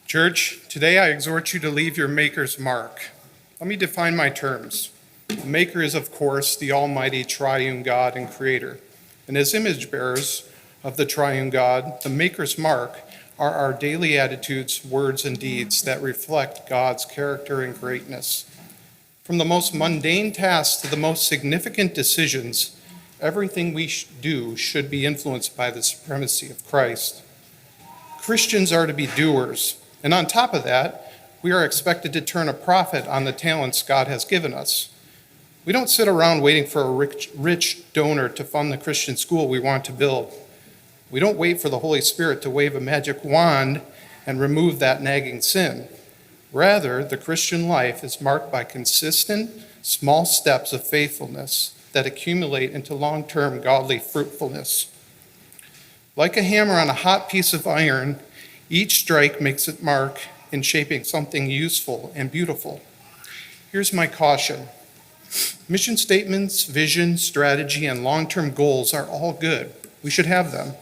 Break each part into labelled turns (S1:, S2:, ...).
S1: Church, today I exhort you to leave your Maker's mark. Let me define my terms. The Maker is, of course, the Almighty Triune God and Creator. And as image bearers of the Triune God, the Maker's mark are our daily attitudes, words, and deeds that reflect God's character and greatness. From the most mundane tasks to the most significant decisions, everything we do should be influenced by the supremacy of Christ. Christians are to be doers. And on top of that, we are expected to turn a profit on the talents God has given us. We don't sit around waiting for a rich donor to fund the Christian school we want to build. We don't wait for the Holy Spirit to wave a magic wand and remove that nagging sin. Rather, the Christian life is marked by consistent, small steps of faithfulness that accumulate into long-term godly fruitfulness. Like a hammer on a hot piece of iron, each strike makes its mark in shaping something useful and beautiful. Here's my caution. Mission statements, vision, strategy, and long-term goals are all good. We should have them.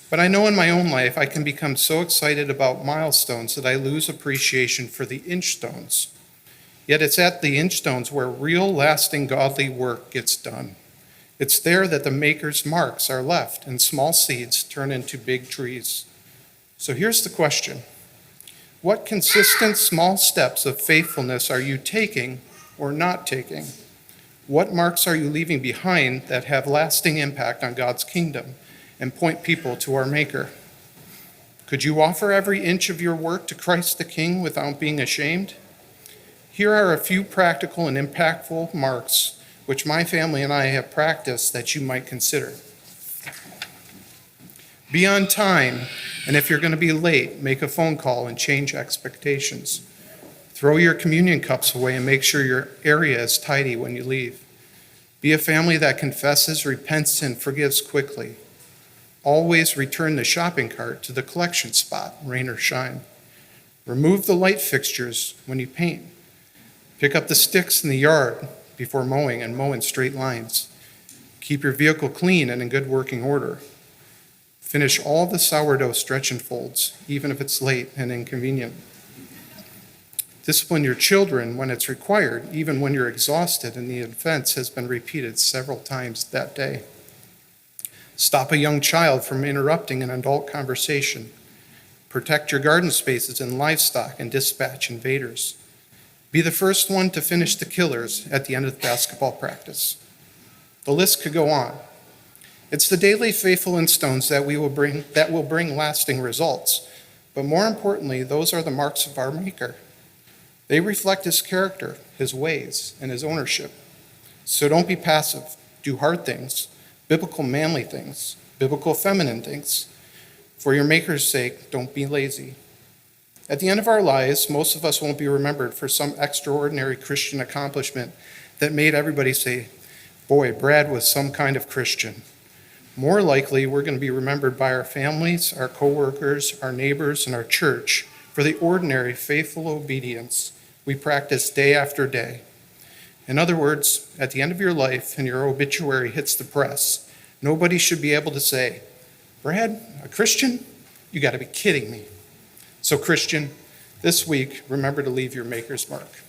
S1: But I know in my own life I can become so excited about milestones that I lose appreciation for the inchstones. Yet it's at the inchstones where real, lasting, godly work gets done. It's there that the Maker's marks are left and small seeds turn into big trees. So here's the question. What consistent small steps of faithfulness are you taking or not taking? What marks are you leaving behind that have lasting impact on God's kingdom and point people to our Maker? Could you offer every inch of your work to Christ the King without being ashamed? Here are a few practical and impactful marks which my family and I have practiced that you might consider. Be on time, and if you're going to be late, make a phone call and change expectations. Throw your communion cups away and make sure your area is tidy when you leave. Be a family that confesses, repents, and forgives quickly. Always return the shopping cart to the collection spot, rain or shine. Remove the light fixtures when you paint. Pick up the sticks in the yard before mowing and mow in straight lines. Keep your vehicle clean and in good working order. Finish all the sourdough stretch and folds, even if it's late and inconvenient. Discipline your children when it's required, even when you're exhausted and the offense has been repeated several times that day. Stop a young child from interrupting an adult conversation. Protect your garden spaces and livestock and dispatch invaders. Be the first one to finish the killers at the end of basketball practice. The list could go on. It's the daily faithful inchstones that will bring lasting results. But more importantly, those are the marks of our Maker. They reflect his character, his ways, and his ownership. So don't be passive. Do hard things, biblical manly things, biblical feminine things. For your Maker's sake, don't be lazy. At the end of our lives, most of us won't be remembered for some extraordinary Christian accomplishment that made everybody say, boy, Brad was some kind of Christian. More likely, we're going to be remembered by our families, our coworkers, our neighbors, and our church for the ordinary faithful obedience we practice day after day. In other words, at the end of your life and your obituary hits the press, nobody should be able to say, Brad, a Christian? You got to be kidding me. So Christian, this week, remember to leave your Maker's mark.